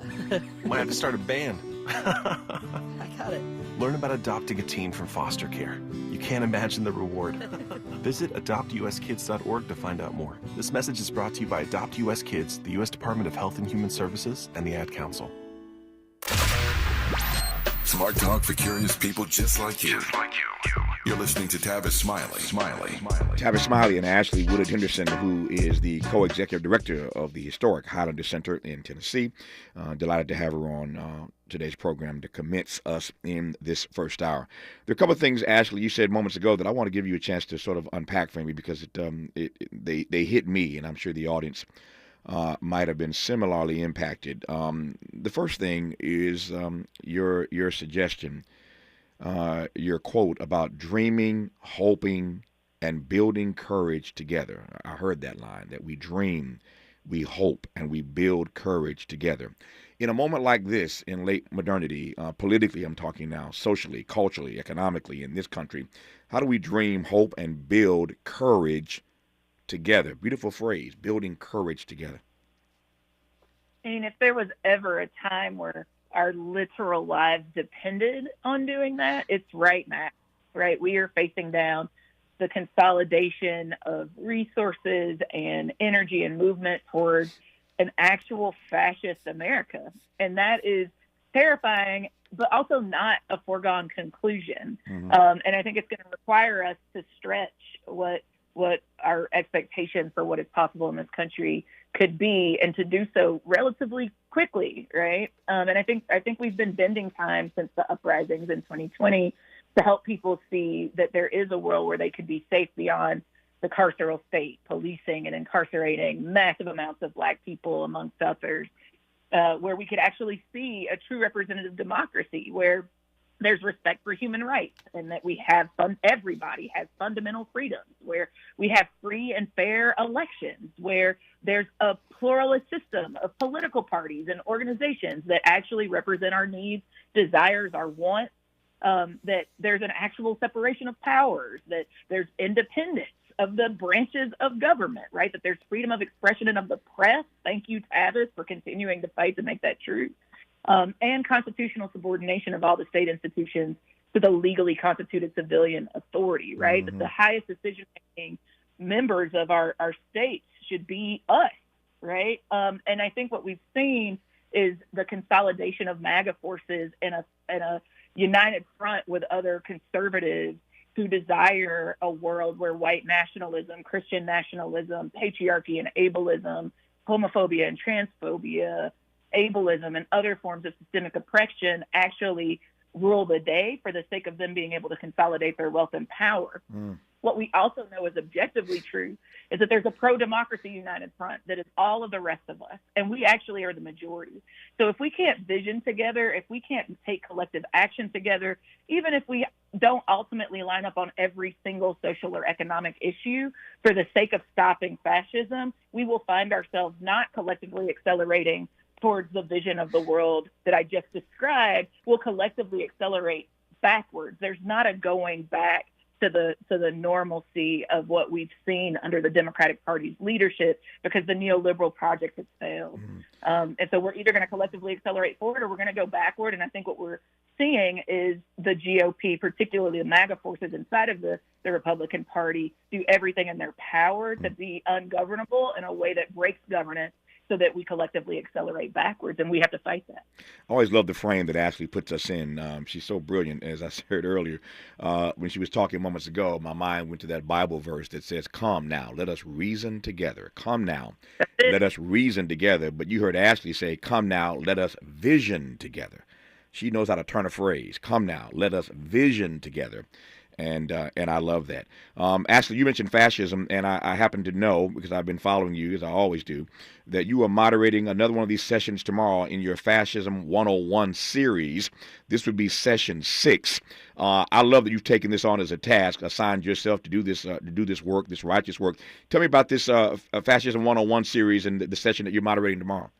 Might have to start a band. I got it. Learn about adopting a teen from foster care. You can't imagine the reward. Visit adoptuskids.org to find out more. This message is brought to you by Adopt US Kids, the U.S. Department of Health and Human Services, and the Ad Council. Smart talk for curious people just like you. You're listening to Tavis Smiley. Tavis Smiley and Ashley Woodard Henderson, who is the co-executive director of the historic Highlander Center in Tennessee. Delighted to have her on today's program to commence us in this first hour. There are a couple of things, Ashley, you said moments ago that I want to give you a chance to sort of unpack for me because they hit me, and I'm sure the audience might have been similarly impacted. The first thing is your suggestion, your quote about dreaming, hoping, and building courage together. I heard that line, that we dream, we hope, and we build courage together. In a moment like this, in late modernity, politically I'm talking now, socially, culturally, economically in this country, how do we dream, hope, and build courage together? Beautiful phrase, building courage together. I mean, if there was ever a time where our literal lives depended on doing that, it's right now, right? We are facing down the consolidation of resources and energy and movement towards an actual fascist America. And that is terrifying, but also not a foregone conclusion. Mm-hmm. And I think it's going to require us to stretch what our expectations for what is possible in this country could be, and to do so relatively quickly, right? And I think we've been bending time since the uprisings in 2020 to help people see that there is a world where they could be safe beyond the carceral state, policing and incarcerating massive amounts of Black people, amongst others, where we could actually see a true representative democracy where there's respect for human rights, and that we have everybody has fundamental freedoms, where we have free and fair elections, where there's a pluralist system of political parties and organizations that actually represent our needs, desires, our wants, that there's an actual separation of powers, that there's independence of the branches of government, right? That there's freedom of expression and of the press. Thank you, Tavis, for continuing to fight to make that true. And constitutional subordination of all the state institutions to the legally constituted civilian authority, right? Mm-hmm. That the highest decision-making members of our states should be us, right? And I think what we've seen is the consolidation of MAGA forces in a united front with other conservatives who desire a world where white nationalism, Christian nationalism, patriarchy and ableism, homophobia and transphobia, ableism and other forms of systemic oppression actually rule the day for the sake of them being able to consolidate their wealth and power. What we also know is objectively true is that there's a pro-democracy united front that is all of the rest of us, and we actually are the majority. So if we can't vision together, if we can't take collective action together, even if we don't ultimately line up on every single social or economic issue for the sake of stopping fascism, we will find ourselves not collectively accelerating towards the vision of the world that I just described. Will collectively accelerate backwards. There's not a going back to the normalcy of what we've seen under the Democratic Party's leadership, because the neoliberal project has failed. And so we're either going to collectively accelerate forward or we're going to go backward. And I think what we're seeing is the GOP, particularly the MAGA forces inside of the Republican Party, do everything in their power to be ungovernable in a way that breaks governance, so that we collectively accelerate backwards, and we have to fight that. I always love the frame that Ashley puts us in. She's so brilliant. As I said earlier, when she was talking moments ago, my mind went to that Bible verse that says, "Come now, let us reason together. Come now, let us reason together." But you heard Ashley say, "Come now, let us vision together." She knows how to turn a phrase. Come now, let us vision together. And I love that. Ashley, you mentioned fascism, and I happen to know, because I've been following you, as I always do, that you are moderating another one of these sessions tomorrow in your Fascism 101 series. This would be session 6. I love that you've taken this on as a task, assigned yourself to do this work, this righteous work. Tell me about this Fascism 101 series and the session that you're moderating tomorrow.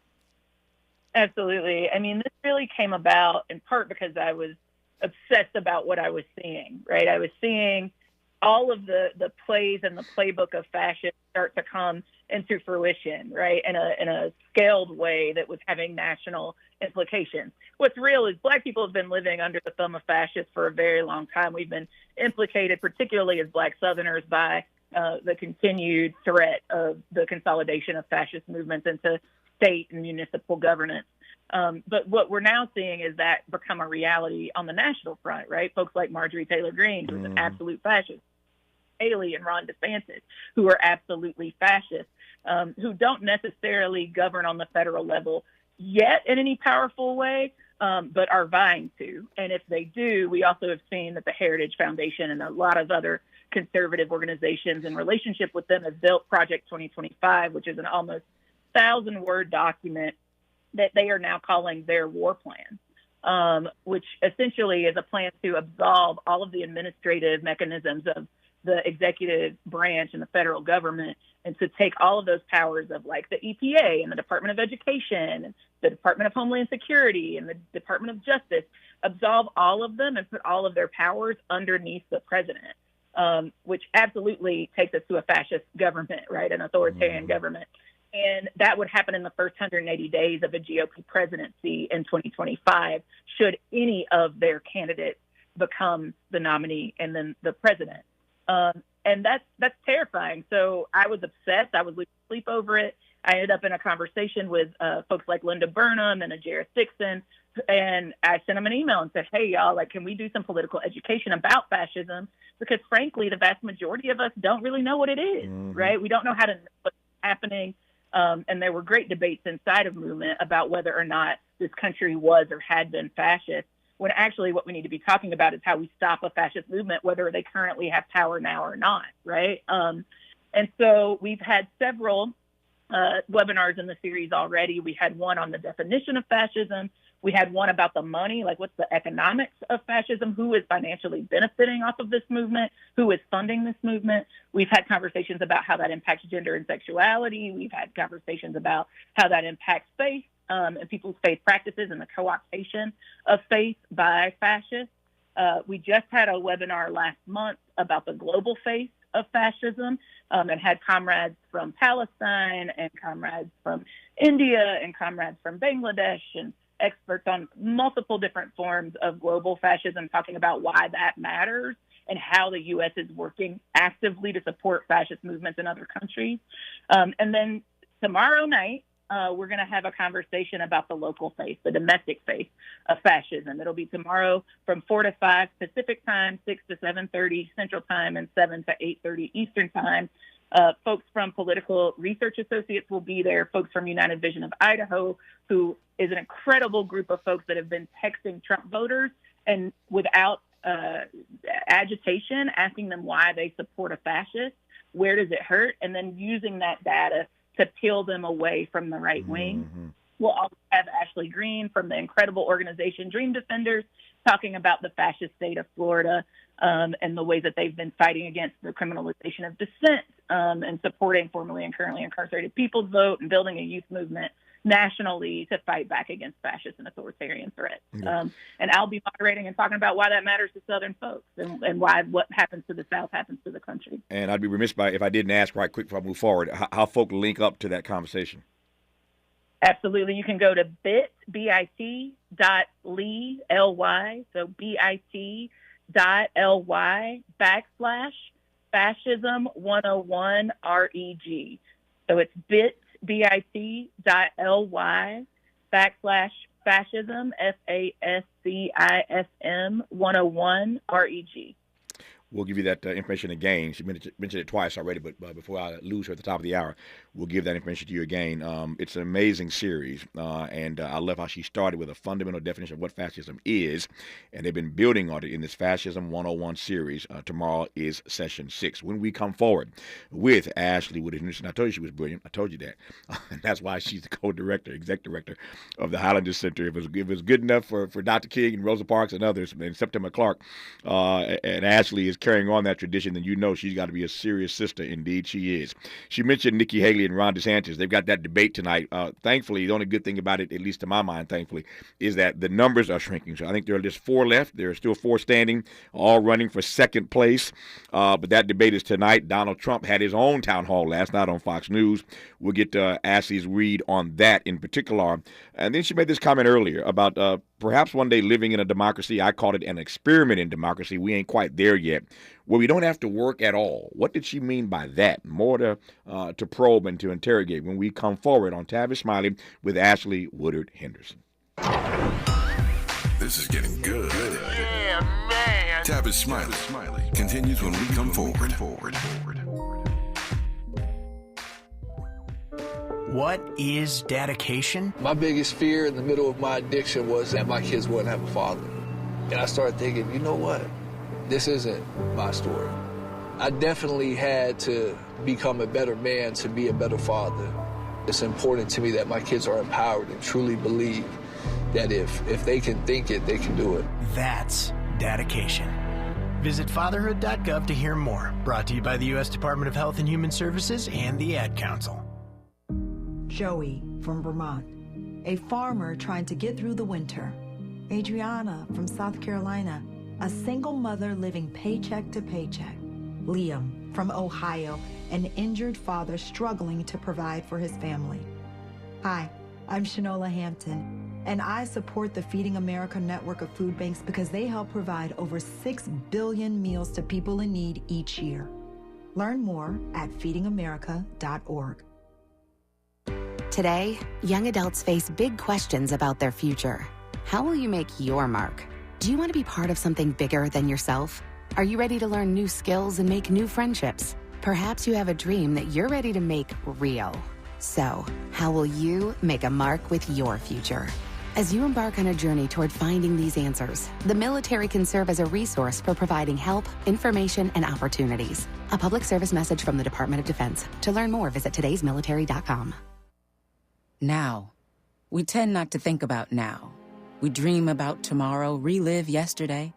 Absolutely. I mean, this really came about in part because I was obsessed about what I was seeing, right? I was seeing all of the plays and the playbook of fascism start to come into fruition, right? In a scaled way that was having national implications. What's real is Black people have been living under the thumb of fascists for a very long time. We've been implicated, particularly as Black Southerners, by the continued threat of the consolidation of fascist movements into state and municipal governance. But what we're now seeing is that become a reality on the national front, right? Folks like Marjorie Taylor Greene, who's an absolute fascist, Haley and Ron DeSantis, who are absolutely fascist, who don't necessarily govern on the federal level yet in any powerful way, but are vying to. And if they do, we also have seen that the Heritage Foundation and a lot of other conservative organizations in relationship with them have built Project 2025, which is an almost 1,000-word document that they are now calling their war plan, which essentially is a plan to absolve all of the administrative mechanisms of the executive branch and the federal government, and to take all of those powers of like the EPA and the Department of Education and the Department of Homeland Security and the Department of Justice, absolve all of them and put all of their powers underneath the president, which absolutely takes us to a fascist government, right? An authoritarian government. And that would happen in the first 180 days of a GOP presidency in 2025, should any of their candidates become the nominee and then the president. And that's terrifying. So I was obsessed. I was losing sleep over it. I ended up in a conversation with folks like Linda Burnham and Jarrett Dixon, and I sent them an email and said, "Hey, y'all, like, can we do some political education about fascism? Because frankly, the vast majority of us don't really know what it is, right? We don't know how to know what's happening." And there were great debates inside of movement about whether or not this country was or had been fascist, when actually what we need to be talking about is how we stop a fascist movement, whether they currently have power now or not, right? And so we've had several webinars in the series already. We had one on the definition of fascism. We had one about the money, like what's the economics of fascism, who is financially benefiting off of this movement, who is funding this movement. We've had conversations about how that impacts gender and sexuality. We've had conversations about how that impacts faith and people's faith practices and the co-optation of faith by fascists. We just had a webinar last month about the global face of fascism, and had comrades from Palestine and comrades from India and comrades from Bangladesh and experts on multiple different forms of global fascism talking about why that matters and how the U.S. is working actively to support fascist movements in other countries. And then tomorrow night, we're going to have a conversation about the local face, the domestic face of fascism. It'll be tomorrow from 4 to 5 Pacific time, 6 to 7:30 Central time, and 7 to 8:30 Eastern time. Folks from Political Research Associates will be there, folks from United Vision of Idaho, who is an incredible group of folks that have been texting Trump voters and without agitation, asking them why they support a fascist, where does it hurt, and then using that data to peel them away from the right wing. We'll also have Ashley Green from the incredible organization Dream Defenders talking about the fascist state of Florida and the ways that they've been fighting against the criminalization of dissent and supporting formerly and currently incarcerated people's vote and building a youth movement nationally to fight back against fascist and authoritarian threats. Yeah. And I'll be moderating and talking about why that matters to Southern folks and why what happens to the South happens to the country. And I'd be remiss if I didn't ask right quick before I move forward, how folk link up to that conversation. Absolutely. You can go to bit.ly, so bit.ly/fascism101reg. So it's bit.ly/fascism, FASCISM101reg. We'll give you that information again. She mentioned it twice already, but before I lose her at the top of the hour, we'll give that information to you again. It's an amazing series, and I love how she started with a fundamental definition of what fascism is, and they've been building on it in this Fascism 101 series. Tomorrow is session 6. When we come forward with Ashley Woodard Henderson, I told you she was brilliant. I told you that. And that's why she's the co-director, exec director of the Highlander Center. If it was good enough for Dr. King and Rosa Parks and others, and September Clark, and Ashley is carrying on that tradition, then you know she's got to be a serious sister. Indeed, she is. She mentioned Nikki Haley and Ron DeSantis. They've got that debate tonight. Thankfully, the only good thing about it, at least to my mind, thankfully, is that the numbers are shrinking. So I think there are just 4 left. There are still 4 standing, all running for second place. But that debate is tonight. Donald Trump had his own town hall last night on Fox News. We'll get Ashley's read on that in particular. And then she made this comment earlier about perhaps one day living in a democracy. I called it an experiment in democracy. We ain't quite there yet, where we don't have to work at all. What did she mean by that? More to probe and to interrogate when we come forward on Tavis Smiley with Ashley Woodard Henderson. This is getting good. Yeah, man. Tavis Smiley continues when we come forward. What is dedication? My biggest fear in the middle of my addiction was that my kids wouldn't have a father. And I started thinking, you know what? This isn't my story. I definitely had to become a better man to be a better father. It's important to me that my kids are empowered and truly believe that if they can think it, they can do it. That's dedication. Visit fatherhood.gov to hear more. Brought to you by the U.S. Department of Health and Human Services and the Ad Council. Joey from Vermont, a farmer trying to get through the winter. Adriana from South Carolina, a single mother living paycheck to paycheck. Liam from Ohio, an injured father struggling to provide for his family. Hi, I'm Shanola Hampton, and I support the Feeding America network of food banks because they help provide over 6 billion meals to people in need each year. Learn more at feedingamerica.org. Today, young adults face big questions about their future. How will you make your mark? Do you want to be part of something bigger than yourself? Are you ready to learn new skills and make new friendships? Perhaps you have a dream that you're ready to make real. So, how will you make a mark with your future? As you embark on a journey toward finding these answers, the military can serve as a resource for providing help, information, and opportunities. A public service message from the Department of Defense. To learn more, visit today'smilitary.com. Now. We tend not to think about now. We dream about tomorrow, relive yesterday.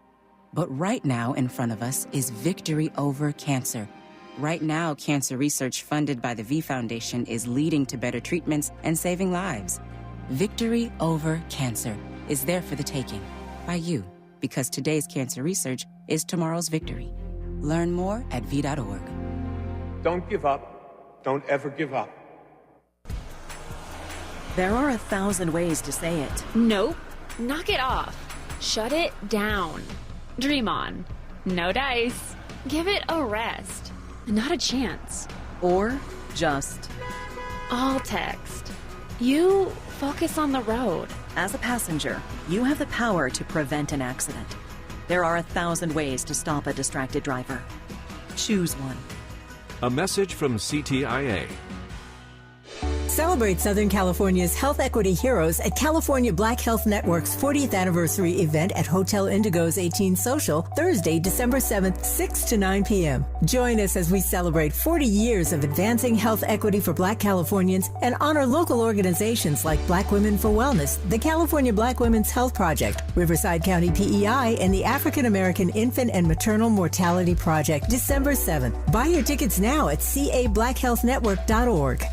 But right now in front of us is victory over cancer. Right now, cancer research funded by the V Foundation is leading to better treatments and saving lives. Victory over cancer is there for the taking by you, because today's cancer research is tomorrow's victory. Learn more at v.org. Don't give up. Don't ever give up. There are 1,000 ways to say it. Nope. Knock it off. Shut it down. Dream on. No dice. Give it a rest. Not a chance. Or just... All text. You focus on the road. As a passenger, you have the power to prevent an accident. There are 1,000 ways to stop a distracted driver. Choose one. A message from CTIA. Celebrate Southern California's health equity heroes at California Black Health Network's 40th anniversary event at Hotel Indigo's 18 Social, Thursday, December 7th, 6 to 9 p.m. Join us as we celebrate 40 years of advancing health equity for Black Californians and honor local organizations like Black Women for Wellness, the California Black Women's Health Project, Riverside County PEI, and the African American Infant and Maternal Mortality Project, December 7th. Buy your tickets now at cablackhealthnetwork.org.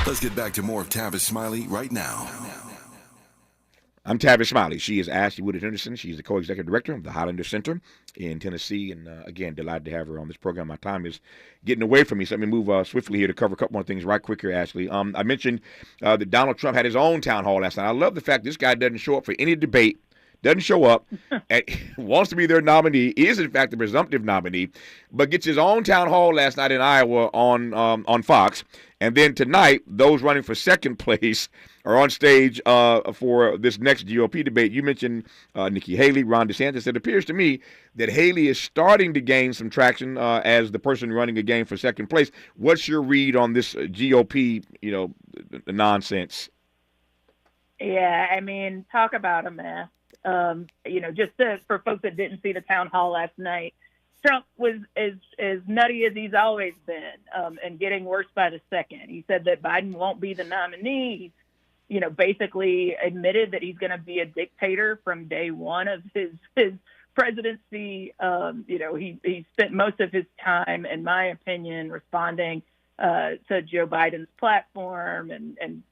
Let's get back to more of Tavis Smiley right now. I'm Tavis Smiley. She is Ashley Woodard Henderson. She's the co-executive director of the Highlander Center in Tennessee. And again, delighted to have her on this program. My time is getting away from me, so let me move swiftly here to cover a couple more things right quick here, Ashley. I mentioned that Donald Trump had his own town hall last night. I love the fact this guy doesn't show up for any debate, doesn't show up, and wants to be their nominee, is in fact the presumptive nominee, but gets his own town hall last night in Iowa on Fox. And then tonight, those running for second place are on stage for this next GOP debate. You mentioned Nikki Haley, Ron DeSantis. It appears to me that Haley is starting to gain some traction as the person running again for second place. What's your read on this GOP, nonsense? Yeah, I mean, talk about a mess. For folks that didn't see the town hall last night, Trump was as nutty as he's always been, and getting worse by the second. He said that Biden won't be the nominee. He's, basically admitted that he's going to be a dictator from day one of his presidency. He spent most of his time, in my opinion, responding to Joe Biden's platform and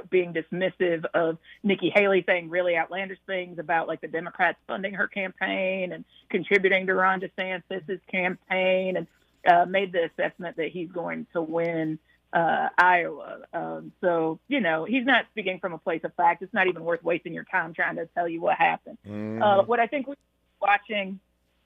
being dismissive of Nikki Haley, saying really outlandish things about like the Democrats funding her campaign and contributing to Ron DeSantis' campaign, and made the assessment that he's going to win Iowa. So he's not speaking from a place of fact. It's not even worth wasting your time trying to tell you what happened. What I think we're watching,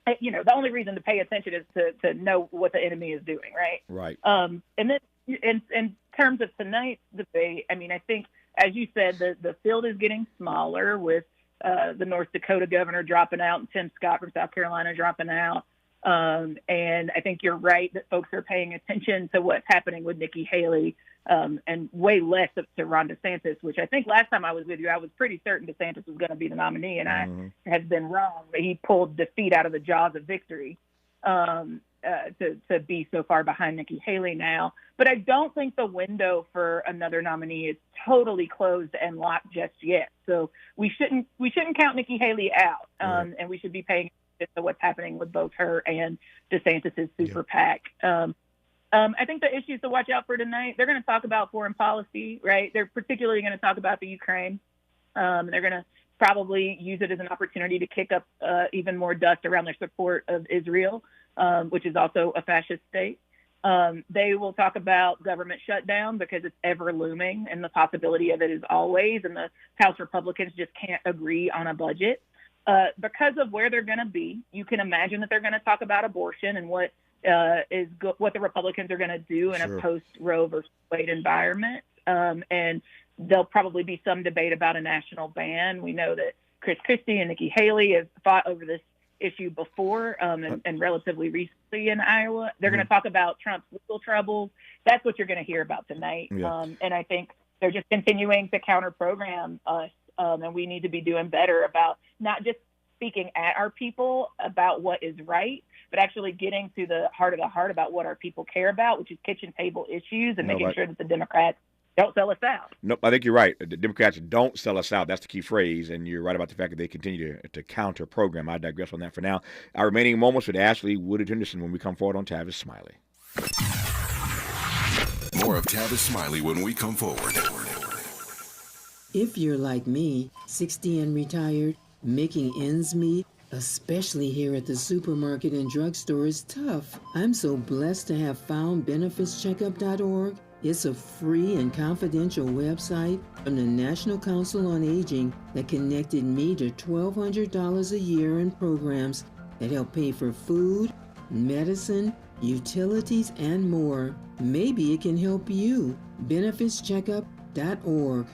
the only reason to pay attention is to know what the enemy is doing, right? Right. And then in terms of tonight's debate, I mean, I think, as you said, the field is getting smaller with the North Dakota governor dropping out and Tim Scott from South Carolina dropping out. And I think you're right that folks are paying attention to what's happening with Nikki Haley, and way less to Ron DeSantis, which I think last time I was with you, I was pretty certain DeSantis was going to be the nominee, and I have been wrong. But he pulled defeat out of the jaws of victory to be so far behind Nikki Haley now. But I don't think the window for another nominee is totally closed and locked just yet. So we shouldn't count Nikki Haley out, and we should be paying attention to what's happening with both her and DeSantis' super PAC. I think the issues to watch out for tonight, they're going to talk about foreign policy, right? They're particularly going to talk about the Ukraine. They're going to probably use it as an opportunity to kick up even more dust around their support of Israel, which is also a fascist state. They will talk about government shutdown because it's ever looming, and the possibility of it is always, and the House Republicans just can't agree on a budget. Because of where they're going to be, you can imagine that they're going to talk about abortion and what the Republicans are going to do in a post-Roe versus Wade environment. And there'll probably be some debate about a national ban. We know that Chris Christie and Nikki Haley have fought over this issue before, and relatively recently in Iowa. They're going to talk about Trump's legal troubles. That's what you're going to hear about tonight. Yeah. And I think they're just continuing to counter-program us, and we need to be doing better about not just speaking at our people about what is right, but actually getting to the heart about what our people care about, which is kitchen table issues, and making sure that the Democrats don't sell us out. No, I think you're right. The Democrats don't sell us out. That's the key phrase, and you're right about the fact that they continue to counter program. I digress on that for now. Our remaining moments with Ashley Woodard Henderson when we come forward on Tavis Smiley. More of Tavis Smiley when we come forward. If you're like me, 60 and retired, making ends meet, especially here at the supermarket and drugstore, is tough. I'm so blessed to have found benefitscheckup.org. It's a free and confidential website from the National Council on Aging that connected me to $1,200 a year in programs that help pay for food, medicine, utilities, and more. Maybe it can help you. benefitscheckup.org.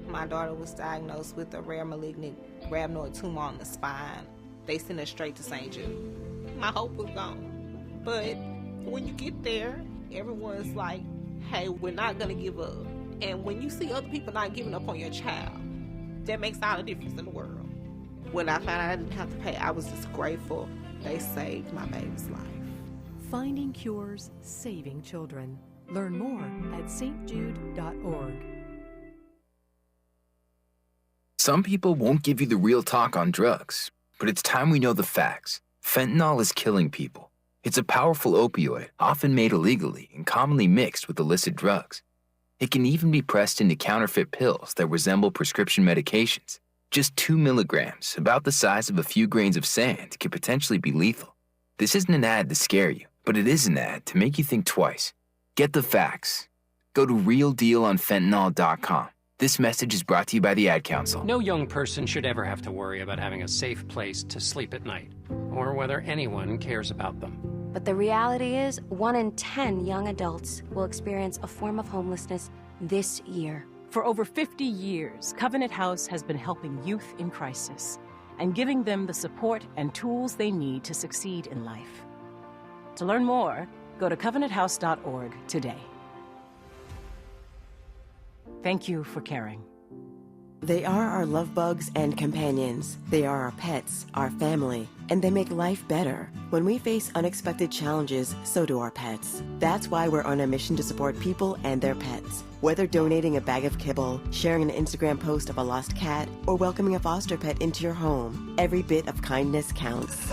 My daughter was diagnosed with a rare malignant rhabdoid tumor on the spine. They sent her straight to St. Jude. My hope was gone. But when you get there, everyone's like, hey, we're not going to give up. And when you see other people not giving up on your child, that makes all the difference in the world. When I found out I didn't have to pay, I was just grateful. They saved my baby's life. Finding cures, saving children. Learn more at stjude.org. Some people won't give you the real talk on drugs, but it's time we know the facts. Fentanyl is killing people. It's a powerful opioid, often made illegally and commonly mixed with illicit drugs. It can even be pressed into counterfeit pills that resemble prescription medications. Just 2 milligrams, about the size of a few grains of sand, could potentially be lethal. This isn't an ad to scare you, but it is an ad to make you think twice. Get the facts. Go to realdealonfentanyl.com. This message is brought to you by the Ad Council. No young person should ever have to worry about having a safe place to sleep at night, or whether anyone cares about them. But the reality is, 1 in 10 young adults will experience a form of homelessness this year. For over 50 years, Covenant House has been helping youth in crisis and giving them the support and tools they need to succeed in life. To learn more, go to covenanthouse.org today. Thank you for caring. They are our love bugs and companions. They are our pets, our family, and they make life better. When we face unexpected challenges, so do our pets. That's why we're on a mission to support people and their pets. Whether donating a bag of kibble, sharing an Instagram post of a lost cat, or welcoming a foster pet into your home, every bit of kindness counts.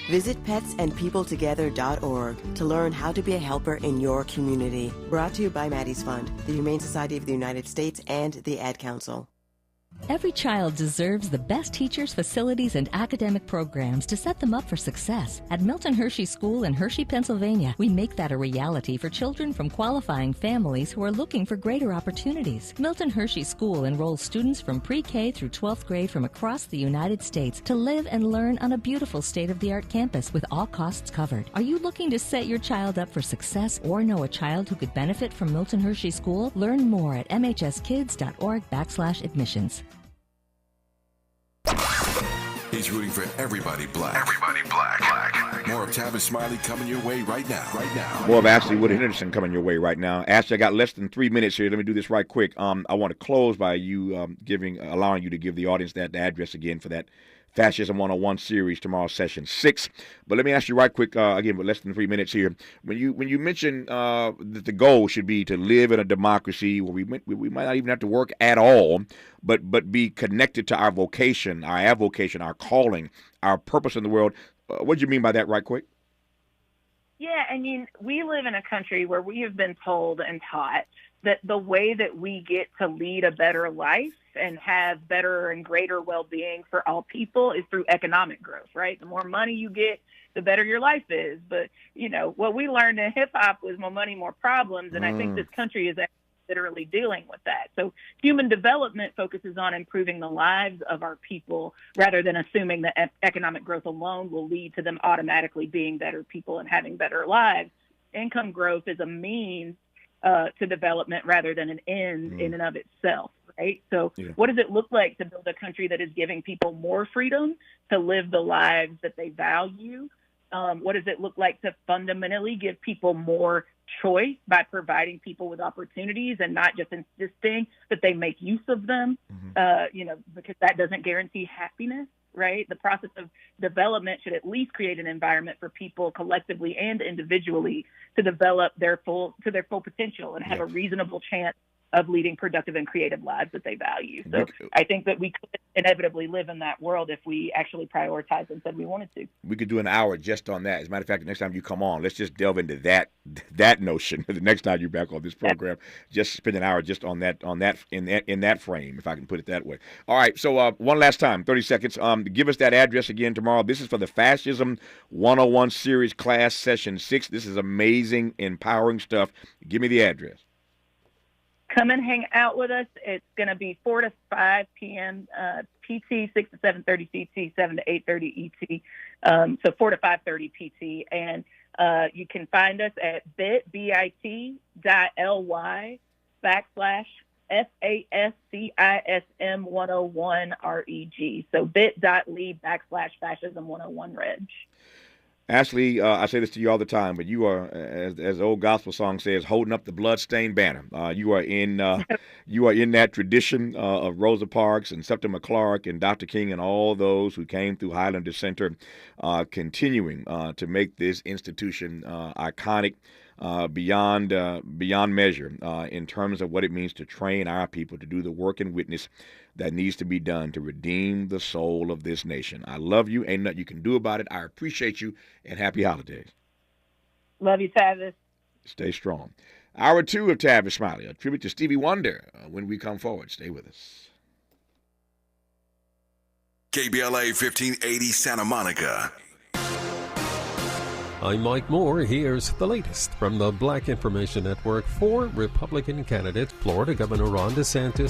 Visit petsandpeopletogether.org to learn how to be a helper in your community. Brought to you by Maddie's Fund, the Humane Society of the United States, and the Ad Council. Every child deserves the best teachers, facilities, and academic programs to set them up for success. At Milton Hershey School in Hershey, Pennsylvania, we make that a reality for children from qualifying families who are looking for greater opportunities. Milton Hershey School enrolls students from pre-K through 12th grade from across the United States to live and learn on a beautiful state-of-the-art campus with all costs covered. Are you looking to set your child up for success or know a child who could benefit from Milton Hershey School? Learn more at mhskids.org/admissions. He's rooting for everybody black. Everybody black. More of Tavis Smiley coming your way right now. More of Ashley Wood Henderson coming your way right now. Ashley, I got less than 3 minutes here. Let me do this right quick. I want to close by you allowing you to give the audience that address again for that Fascism 101 series, tomorrow, session 6. But let me ask you right quick, again, with less than 3 minutes here. When you mention that the goal should be to live in a democracy where we might not even have to work at all, but be connected to our vocation, our avocation, our calling, our purpose in the world. What do you mean by that right quick? Yeah, I mean, we live in a country where we have been told and taught that the way that we get to lead a better life and have better and greater well-being for all people is through economic growth, right? The more money you get, the better your life is. But, you know, what we learned in hip-hop was more money, more problems, and I think this country is literally dealing with that. So human development focuses on improving the lives of our people rather than assuming that economic growth alone will lead to them automatically being better people and having better lives. Income growth is a means to development rather than an end in and of itself, right? So what does it look like to build a country that is giving people more freedom to live the lives that they value? What does it look like to fundamentally give people more choice by providing people with opportunities and not just insisting that they make use of them, because that doesn't guarantee happiness, right? The process of development should at least create an environment for people collectively and individually to develop their full potential and have a reasonable chance of leading productive and creative lives that they value. So I think that we could inevitably live in that world if we actually prioritized and said we wanted to. We could do an hour just on that. As a matter of fact, the next time you come on, let's just delve into that notion. The next time you're back on this program, just spend an hour just on that in that frame, if I can put it that way. All right. So one last time, 30 seconds. Give us that address again tomorrow. This is for the Fascism 101 series class session 6. This is amazing, empowering stuff. Give me the address. Come and hang out with us. It's going to be 4 to 5 p.m. PT, 6 to 7:30 CT, 7 to 8:30 ET. So 4 to 5:30 PT. And you can find us at bit.ly/FASCISM101REG. So bit.ly/fascism101reg. Ashley, I say this to you all the time, but you are, as the old gospel song says, holding up the bloodstained banner. You are in that tradition of Rosa Parks and Septima Clark and Dr. King and all those who came through Highlander Center, continuing to make this institution iconic beyond measure in terms of what it means to train our people to do the work and witness that needs to be done to redeem the soul of this nation. I love you. Ain't nothing you can do about it. I appreciate you, and happy holidays. Love you, Tavis. Stay strong. Hour 2 of Tavis Smiley, a tribute to Stevie Wonder. When we come forward, stay with us. KBLA 1580 Santa Monica. I'm Mike Moore. Here's the latest from the Black Information Network. 4 Republican candidates, Florida Governor Ron DeSantis,